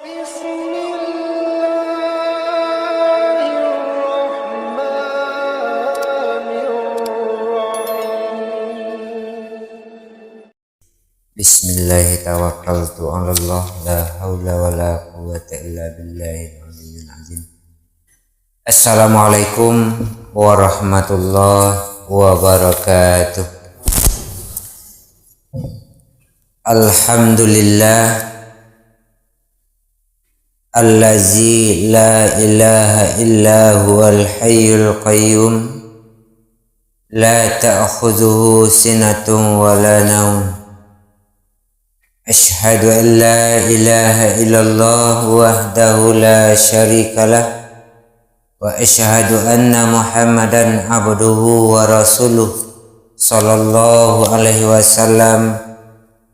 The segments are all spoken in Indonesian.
Bismillahirrahmanirrahim. Tawakkaltu 'ala Allah, la haula wala quwwata illa billahil aliyyil azim. Assalamualaikum warahmatullahi wabarakatuh. Alhamdulillah allazi la ilaha illa huwal hayyul qayyum la ta'khudhuhu sinatun wa la nawm. Ashhadu an la ilaha illallah wahdahu la syarika lah wa ashhadu anna Muhammadan abduhu wa rasuluh sallallahu alaihi wasallam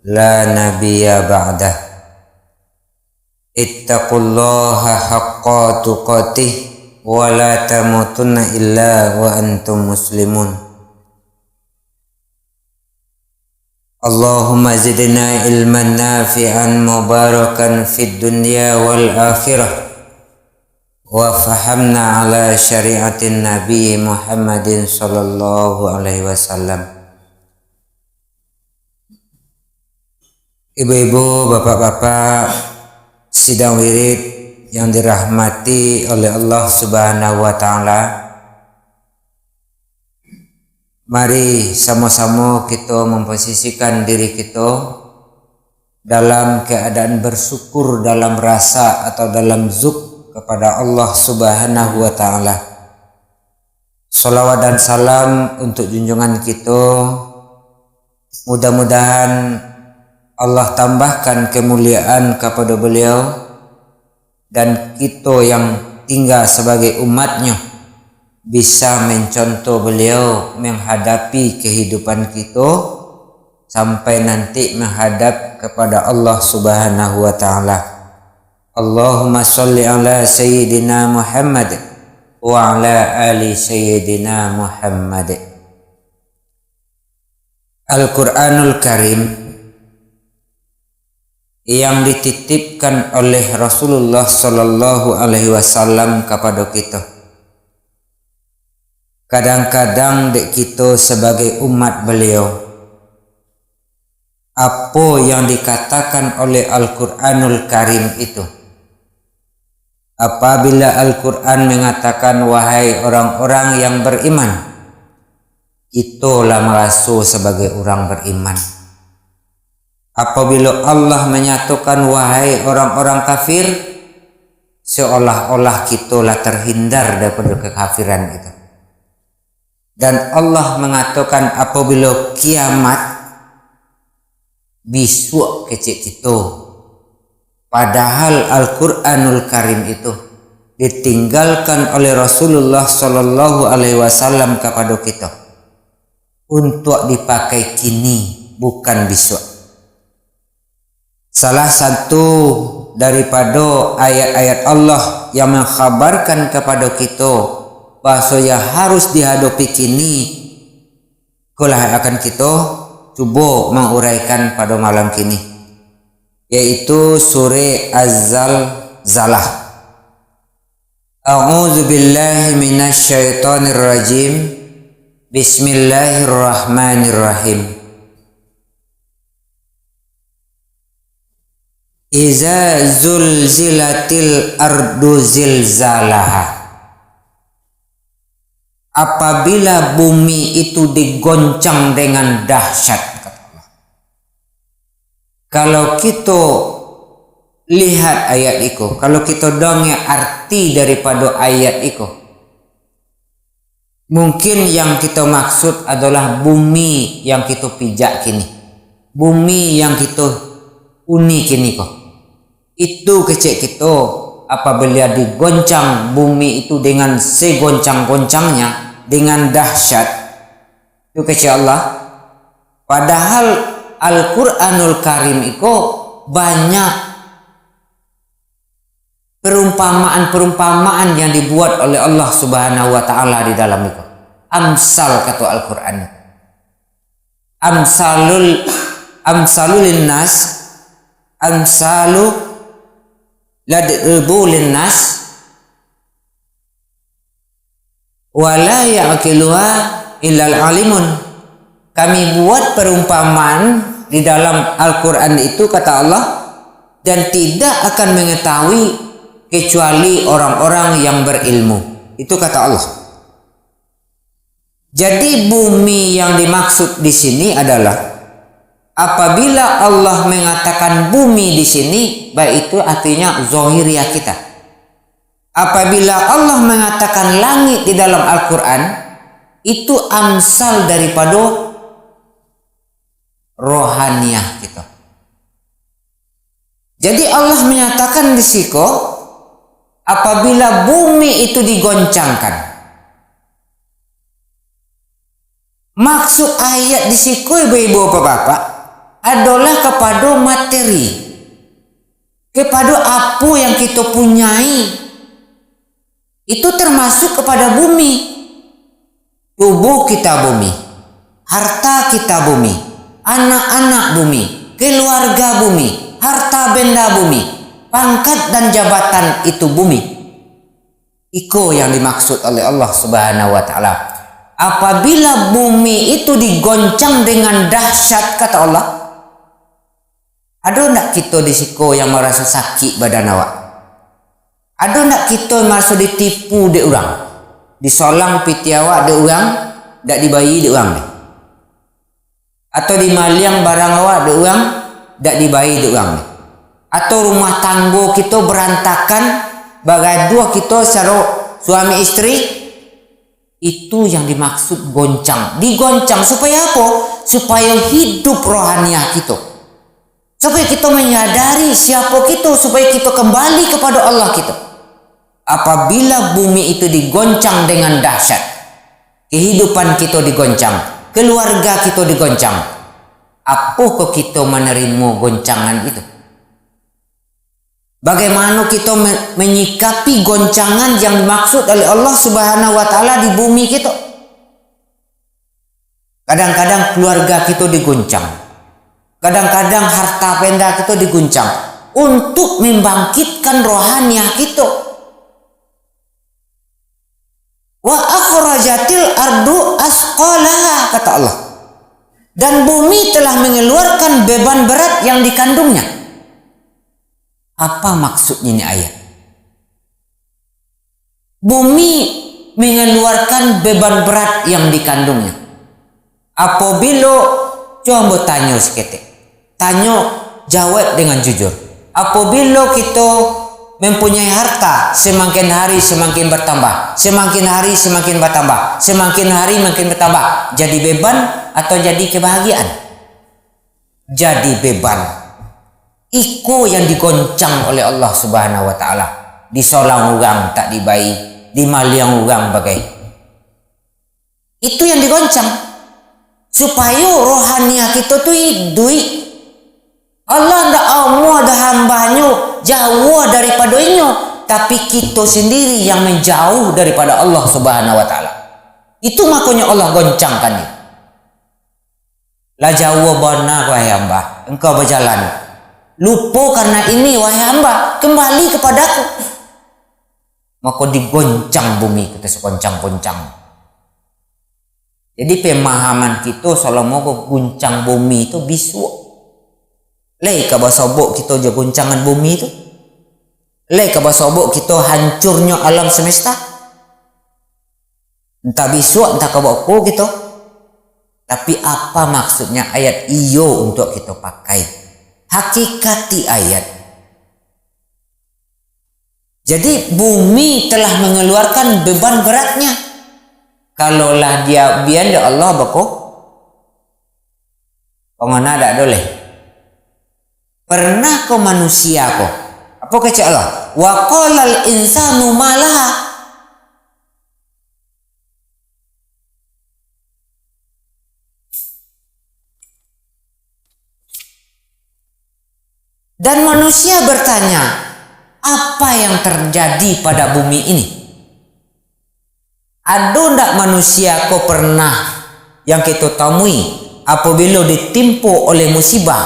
la nabiyya ba'dah. Ittaqullaha haqqa tuqatih wa la tamutunna illa wa antum muslimun. Allahumma zidna ilman nafi'an mubarakan fid dunya wal akhirah wa fahamna ala syariatin Nabi Muhammadin sallallahu alaihi wasallam. Ibu-ibu, bapak-bapak sidang wirid yang dirahmati oleh Allah Subhanahu wa taala, mari sama-sama kita memposisikan diri kita dalam keadaan bersyukur, dalam rasa atau dalam zuk kepada Allah Subhanahu wa taala. Salawat dan salam untuk junjungan kita. Mudah-mudahan Allah tambahkan kemuliaan kepada beliau dan kita yang tinggal sebagai umatnya bisa mencontoh beliau menghadapi kehidupan kita sampai nanti menghadap kepada Allah Subhanahu wa taala. Allahumma sholli ala sayyidina Muhammad wa ala ali sayyidina Muhammad. Al-Qur'anul Karim yang dititipkan oleh Rasulullah sallallahu alaihi wasallam kepada kita. Kadang-kadang dek kita sebagai umat beliau, apa yang dikatakan oleh Al-Quranul Karim itu, apabila Al-Quran mengatakan wahai orang-orang yang beriman, itulah merasa sebagai orang beriman. Apabila Allah menyatakan wahai orang-orang kafir, seolah-olah kita lah terhindar daripada kekafiran itu. Dan Allah mengatakan apabila kiamat besok kecil kita. Padahal Al-Quranul Karim itu ditinggalkan oleh Rasulullah sallallahu alaihi wasallam kepada kita untuk dipakai kini, bukan besok. Salah satu daripada ayat-ayat Allah yang mengkhabarkan kepada kita bahwasanya harus dihadapi kini, itulah akan kita coba menguraikan pada malam kini, yaitu surah Az-Zalzalah. A'udzu billahi minasyaitonir rajim. Bismillahirrahmanirrahim. Iza zulzilatil ardu zilzalaha. Apabila bumi itu digoncang dengan dahsyat, kata Allah. Kalau kita lihat ayat itu, kalau kita dengar arti daripada ayat itu, mungkin yang kita maksud adalah bumi yang kita pijak kini, bumi yang kita uni kini kok. Itu kecil kita apabila digoncang bumi itu dengan segoncang-goncangnya, dengan dahsyat, itu kecil Allah. Padahal Al-Quranul Karim itu banyak perumpamaan-perumpamaan yang dibuat oleh Allah Subhanahu wa taala di dalam itu. Amsal kata Al-Quran. Amsalul linnas, amsalu ladribu linnas wala ya'qiluha illal alimun. Kami buat perumpamaan di dalam Al-Quran itu, kata Allah, dan tidak akan mengetahui kecuali orang-orang yang berilmu. Itu kata Allah. Jadi bumi yang dimaksud di sini adalah apabila Allah mengatakan bumi di sini, baik itu artinya zahiriyah kita. Apabila Allah mengatakan langit di dalam Al-Quran, itu amsal daripada rohaniyah kita. Jadi Allah menyatakan di situ, apabila bumi itu digoncangkan. Maksud ayat di situ, ibu-ibu bapak-bapak, adalah kepada materi, kepada apa yang kita punyai. Itu termasuk kepada bumi. Tubuh kita bumi, harta kita bumi, anak-anak bumi, keluarga bumi, harta benda bumi, pangkat dan jabatan itu bumi. Iko yang dimaksud oleh Allah Subhanahu wa taala. Apabila bumi itu digoncang dengan dahsyat, kata Allah, ada ndak kita di siko yang merasa sakit badan awak? Ada ndak kita merasa ditipu di orang? Disolang piti awak di orang, ndak dibayi di orang ni? Atau di maliang barang awak di orang, ndak dibayi di orang ni? Atau rumah tangga kita berantakan, bagai dua kita secara suami istri? Itu yang dimaksud goncang. Digoncang supaya apa? Supaya hidup rohaniah kita. Supaya kita menyadari siapa kita, supaya kita kembali kepada Allah kita. Apabila bumi itu digoncang dengan dahsyat, kehidupan kita digoncang, keluarga kita digoncang, apakah kita menerima goncangan itu? Bagaimana kita menyikapi goncangan yang dimaksud oleh Allah Subhanahu wa taala di bumi kita? Kadang-kadang keluarga kita diguncang. Kadang-kadang harta benda kita diguncang untuk membangkitkan rohaniah kita. Wa akhrajatil ardu asqalaha, kata Allah. Dan bumi telah mengeluarkan beban berat yang dikandungnya. Apa maksudnya ini ayat? Bumi mengeluarkan beban berat yang dikandungnya. Apabila, coba tanya seketik. Tanya, jawab dengan jujur. Apabila kita mempunyai harta, semakin hari semakin bertambah. Semakin hari semakin bertambah. Semakin hari makin bertambah. Jadi beban atau jadi kebahagiaan? Jadi beban. Iko yang digoncang oleh Allah Subhanahu wa taala. Disolang orang tak dibayi, di maliang orang bagai. Itu yang digoncang. Supaya rohaniah kita tu hidup. Allah ndak mau ada hambanya jauh daripadanya, tapi kita sendiri yang menjauh daripada Allah Subhanahu wa taala. Itu makanya Allah goncangkan dia. La jauh benar wahai hamba, engkau berjalan. Lupa karena ini wahai hamba, kembali kepadaku. Maka digoncang bumi kita segoncang-goncang. Jadi pemahaman kita kalau mau guncang bumi itu bisu. Lei ka basobok kita je guncangan bumi itu. Lei ka basobok kita hancurnya alam semesta. Entah bisu entah kaboko kita. Tapi apa maksudnya ayat iyo untuk kita pakai? Hakikati ayat. Jadi bumi telah mengeluarkan beban beratnya. Kalaulah dia biar ya Allah bako, pengana tak boleh. Pernah kau manusia kau? Apa kata Allah? Wa qalal insanu malaha. Dan manusia bertanya, apa yang terjadi pada bumi ini? Ada ndak manusia kau pernah yang kita temui apabila ditimpa oleh musibah,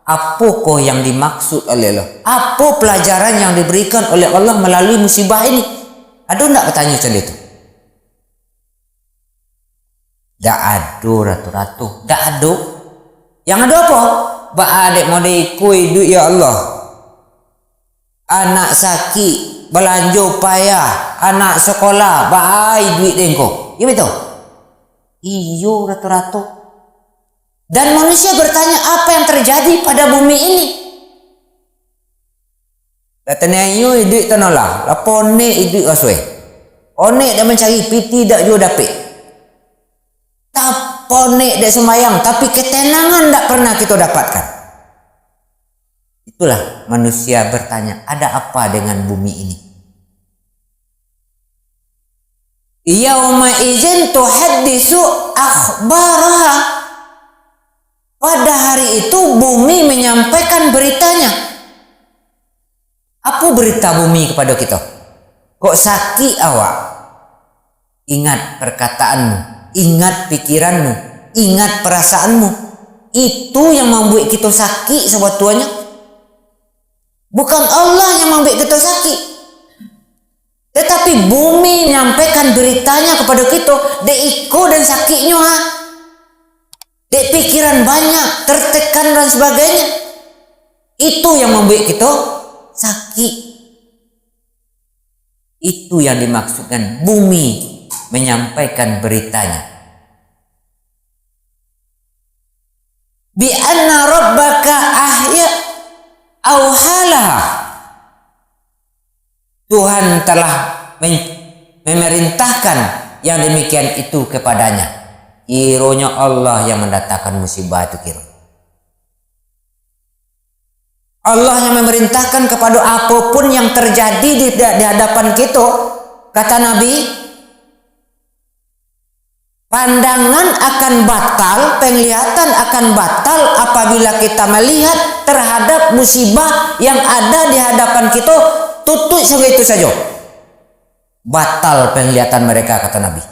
Apakah yang dimaksud oleh Allah? Apa pelajaran yang diberikan oleh Allah melalui musibah ini? Ada tak bertanya macam itu? Tak ada, ratu-ratu. Tak ada. Yang ada apa? Ba'adik modeko hidup ya Allah. Anak sakit, belanja payah, anak sekolah, baik duit engkau. Ya betul? Iyo, ratu-ratu. Dan manusia bertanya apa yang terjadi pada bumi ini. Katanya iyo hidup tanolah. Lapone hidup aswe. Onek dah mencari piti dak juga dapat. Taponek dak semayang, tapi ketenangan dak pernah kita dapatkan. Itulah manusia bertanya, ada apa dengan bumi ini? Yauma idzin tuhaddisu akhbaraha. Pada hari itu bumi menyampaikan beritanya. Apa berita bumi kepada kita? Kok sakit awak? Ingat perkataanmu, ingat pikiranmu, ingat perasaanmu. Itu yang membuat kita sakit sebetulnya. Bukan Allah yang membuat kita sakit. Tetapi bumi menyampaikan beritanya kepada kita. Dek iko dan sakitnya ha. Dek pikiran banyak, tertekan dan sebagainya. Itu yang membuat kita sakit. Itu yang dimaksudkan bumi menyampaikan beritanya. Bi anna rabbaka ahya auhalaha. Tuhan telah memerintahkan yang demikian itu kepadanya. Ironya Allah yang mendatangkan musibah itu kira. Allah yang memerintahkan kepada apapun yang terjadi di hadapan kita. Kata Nabi, pandangan akan batal, penglihatan akan batal apabila kita melihat terhadap musibah yang ada di hadapan kita. Tutup sebegitu saja. Batal penglihatan mereka, kata Nabi.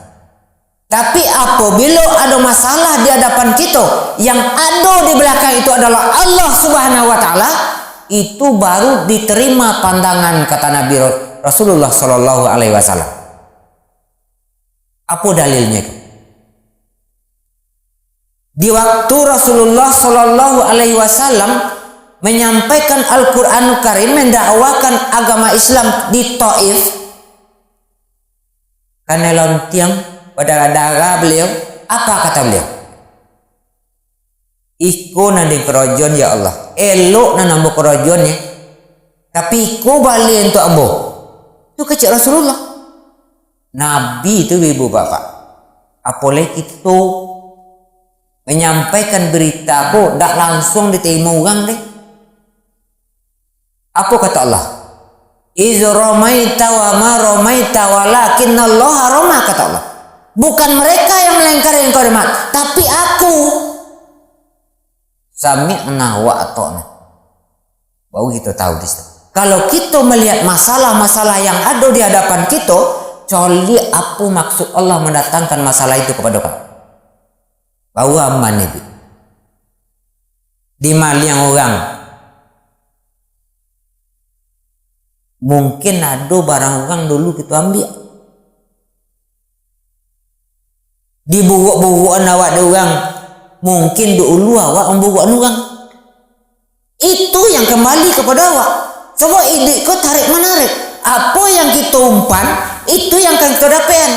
Tapi apabila ada masalah di hadapan kita, yang ada di belakang itu adalah Allah Subhanahu wa taala, itu baru diterima pandangan, kata Nabi Rasulullah sallallahu alaihi wasallam. Apa dalilnya itu? Di waktu Rasulullah sallallahu alaihi wasallam menyampaikan Al-Qur'anul Karim, mendakwakan agama Islam di Taif, karena lontiang berdarah-darah beliau, apa kata beliau? Iku nanding kerojon ya Allah, elok na nambah kerojonnya, tapi iku balik untuk ambo. Itu kecil Rasulullah. Nabi itu ibu bapak. Apalagi itu menyampaikan berita aku, tak langsung diterima orang deh. Apa kata Allah? Iz ramaita wa ma ramaita walakinnallaha rama, kata Allah. Bukan mereka yang melempari engkau dengan, tapi aku. Sami'na wa ata'na. Baru kita tahu di situ. Kalau kita melihat masalah-masalah yang ada di hadapan kita, coli apa maksud Allah mendatangkan masalah itu kepada kamu? Baru aman itu. Di maliang orang, mungkin ada barang orang dulu kita ambil. Di buruk-burukan awak ada orang, mungkin dulu awak memburukkan orang. Itu yang kembali kepada awak. Coba ide kau tarik menarik. Apa yang kita umpan, itu yang akan kita dapatkan.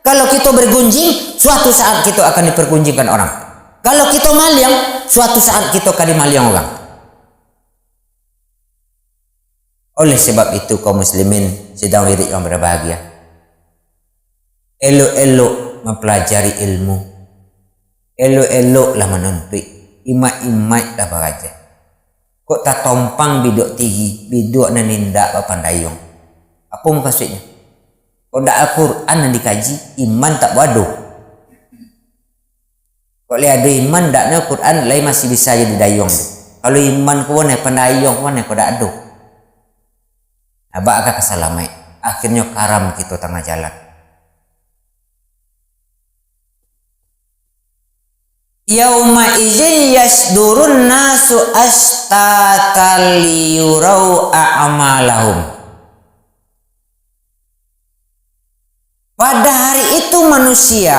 Kalau kita bergunjing, suatu saat kita akan dipergunjingkan orang. Kalau kita maliang, suatu saat kita akan dimaliang orang. Oleh sebab itu kaum muslimin sedang wirid yang berbahagia, elok-elok mempelajari ilmu, elok-eloklah menuntut, imat-imat dah beraja. Kok tak tompang biduk tinggi, biduk na nindak papandayong. Apa maksudnya? Kok tak Al-Quran yang dikaji, iman tak bodoh. Kok lihat ada iman tak na Al-Quran, lain masih bisa jadi dayong. Kalau iman kau na pandayong, kau na kau tak ada. Abak agak kesalamai, akhirnya karam kita tengah jalan. Yauma idzin yasdurun nasu astatan liyurau a'malahum. Pada hari itu manusia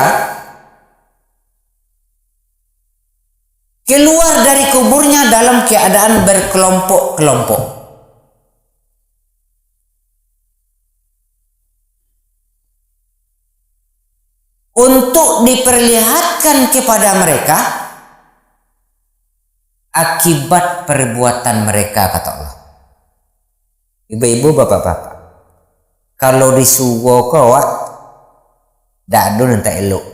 keluar dari kuburnya dalam keadaan berkelompok-kelompok. Untuk diperlihatkan kepada mereka akibat perbuatan mereka, kata Allah. Ibu-ibu, bapak-bapak, kalau disuwo kawak dadu nanti elok.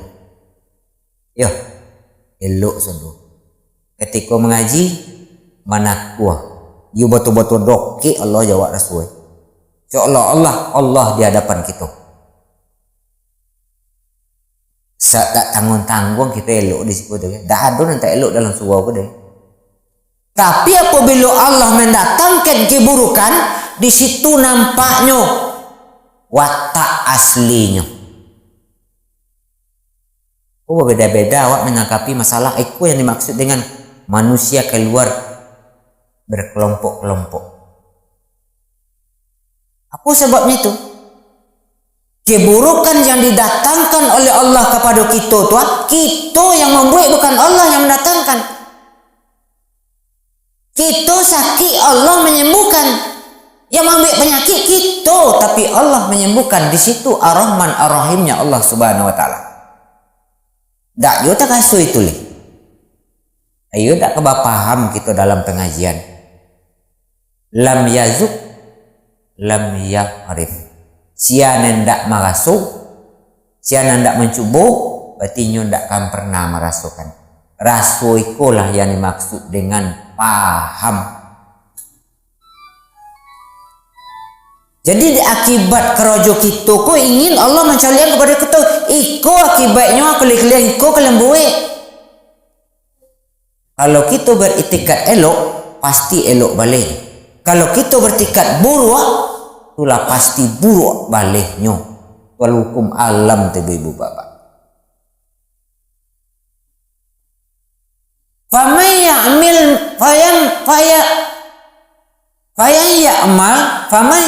Yo, elok sudah. Ketika mengaji mana kuah. You betul-betul doki Allah jawab Rasul. Seolah Allah di hadapan kita. Tak tanggung-tanggung kita elok di situ deh. Tak ada nanti elok dalam surau deh. Tapi apabila Allah mendatangkan keburukan, di situ nampaknya watak aslinya. Oh, beda-beda awak menangkapi masalah itu yang dimaksud dengan manusia keluar berkelompok-kelompok. Apa sebabnya itu? Keburukan yang didatangkan oleh Allah kepada kita tuan, kita yang membuat, bukan Allah yang mendatangkan. Kita sakit, Allah menyembuhkan. Yang membuat penyakit kita, tapi Allah menyembuhkan. Di situ Ar-Rahman Ar-Rahimnya Allah Subhanahu wa taala. Dak yo tak kasu itu li. Ayo dak kebapaham kita dalam pengajian. Lam yazuk lam yahrif. Sian ndak merasuk, sian ndak mencuba, berarti nyo ndak akan pernah merasukan. Rasu ikulah yang dimaksud dengan paham. Jadi akibat kerojo kita ko ingin Allah mencalian kepada kita. Iko akibatnya kalian iko kalian buat. Kalau kita beritikat elok, pasti elok balik. Kalau kita bertikat buruk, itulah pasti buruk baliknya. Wal hukum alam tu ibu bapak. Faman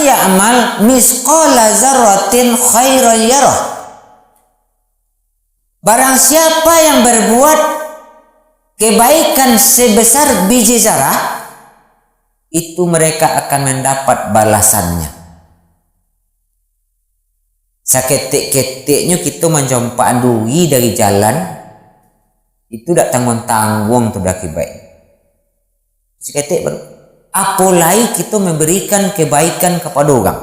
ya'mal misqala zarratin khairan yarah. Barang siapa yang berbuat kebaikan sebesar biji zarah, itu mereka akan mendapat balasannya. Saketik-ketiknya kita menjompak duri dari jalan, itu tak tanggung-tanggung tu dah kibai. Saketik baru. Apalagi kita memberikan kebaikan kepada orang.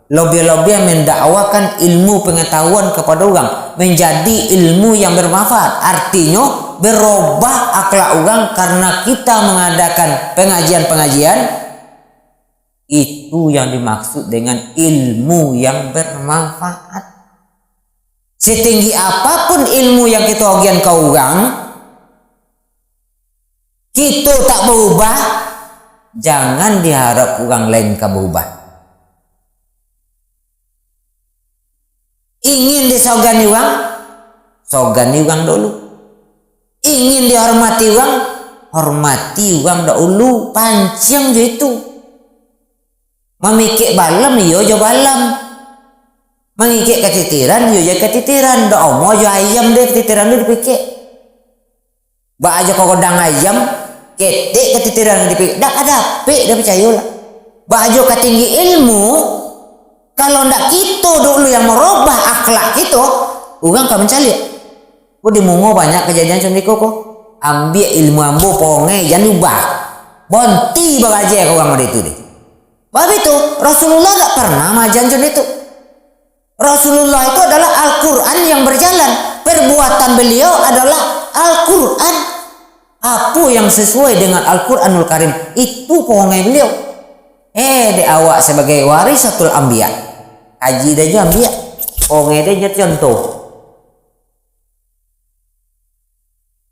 Lebih-lebih mendakwakan ilmu pengetahuan kepada orang, menjadi ilmu yang bermanfaat. Artinya berubah akhlak orang karena kita mengadakan pengajian-pengajian. Itu yang dimaksud dengan ilmu yang bermanfaat. Setinggi apapun ilmu yang kita bagian ke orang, kita tak berubah, jangan diharap orang lain ke berubah. Ingin disogani orang dulu. Ingin dihormati orang, hormati orang dulu. Pancing je itu. Memikir balam, yo jo balam. Mengikir ketitiran, yo jo ketitiran. Doa mau jo ayam deh, ketitiran deh dipikir. Ba aja kau kodang ayam, ketik ketitiran dipikir. Dak ada, dah percaya lah. Ba aja ketinggi ilmu, kalau ndak kita dulu yang merubah akhlak kita, orang akan mencari. Kau di Mungo banyak kejadian macam ni kok. Ambil ilmu ambo pongai, jangan ubah. Bonti bagaja kau orang itu deh. Sebab itu Rasulullah tak pernah majan macam itu. Rasulullah itu adalah Al-Quran yang berjalan. Perbuatan beliau adalah Al-Quran. Apa yang sesuai dengan Al-Quranul Karim, itu pongai beliau. Di awak sebagai warisatul anbiya, haji dia juga anbiya, pongai dia contoh.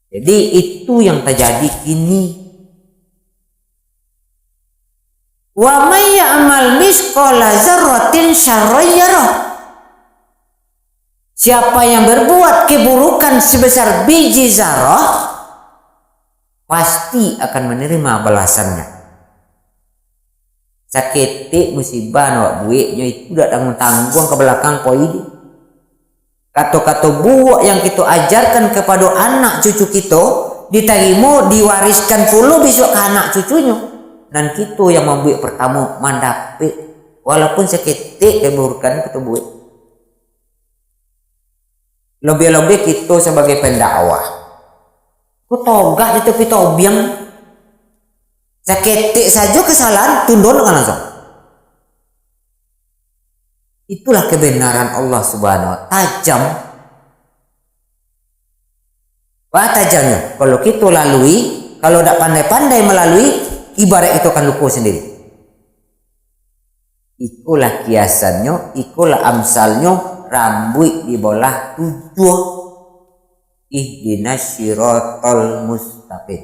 Jadi itu yang terjadi kini. Wa may ya'mal misqala dzarratin syarran yarah. Siapa yang berbuat keburukan sebesar biji zarah, pasti akan menerima balasannya. Sakit musibah nawak duitnya itu tidak tanggung-tanggung ke belakang kau hidup. Kata-kata buah yang kita ajarkan kepada anak cucu kita diterima, diwariskan pula besok ke anak cucunya. Dan kita yang membuat pertama mandapik walaupun seketik keburukan kita buat. Lebih-lebih kita sebagai pendakwah, ku togak di tepi tobiang, seketik saja kesalahan tunduk kan langsung. Itulah kebenaran Allah Subhanahu wa Ta'ala. Tajam. Wah tajamnya. Kalau kita lalui, kalau tidak pandai-pandai melalui, ibarat itu akan luka sendiri. Ikulah kiasannya, ikulah amsalnya, rambut di bolah tujuh. Ihdinas siratal mustaqim.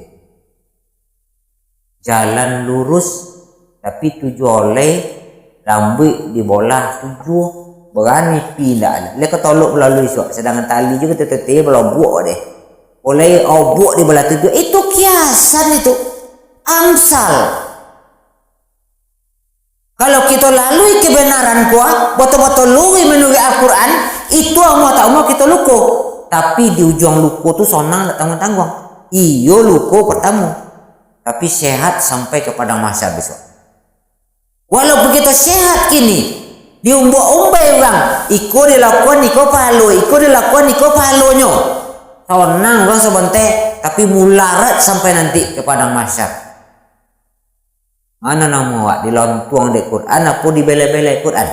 Jalan lurus tapi tujuh oleh rambut di bolah tujuh, berani pindah. Dia ketolok melalui suap, sedangkan tali juga tetap belobok deh. Oleh obok di bolah tujuh, itu kiasan, itu amsal. Kalau kita lalui kebenaran kuah, betul-betul lui menurut Al-Quran, itu mau tak mau kita luko. Tapi di ujung luko tu sonang tak tanggung-tanggung. Iyo luko pertama, tapi sehat sampai ke padang mahsyar besok. Walaupun kita sehat kini, diumbak-umbai orang, iko dilakukan iko palo, iko dilakukan iko palonyo. Sonang orang sebentar, tapi mularat sampai nanti ke padang mahsyar. Mana nama awak dilontuang di Quran, apa dibele-bele Quran?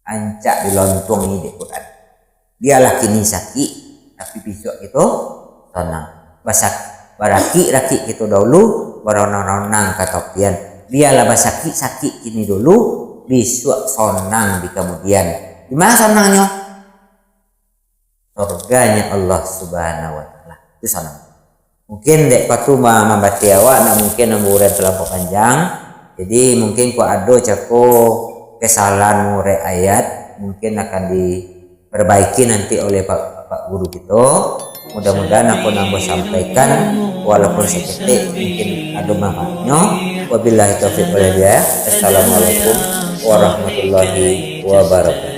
Ancak dilontuang ini di Quran. Dialah kini sakit, tapi besok itu sonang. Baraki kita dahulu, baronang-ronang katopian. Dialah sakit kini dulu, besok sonang di kemudian. Di mana sonangnya? Surganya Allah Subhanahu wa Ta'ala. Itu sonang. Mungkin dek patu membati awak nak mungkin nomor terlampau panjang. Jadi mungkin ku ado cako kesalahan mure ayat mungkin akan diperbaiki nanti oleh Pak Guru kita. Mudah-mudahan aku nambah sampaikan walaupun seketik mungkin ada manfaatnya. Wabillahi taufiq wal hidayah. Assalamualaikum warahmatullahi wabarakatuh.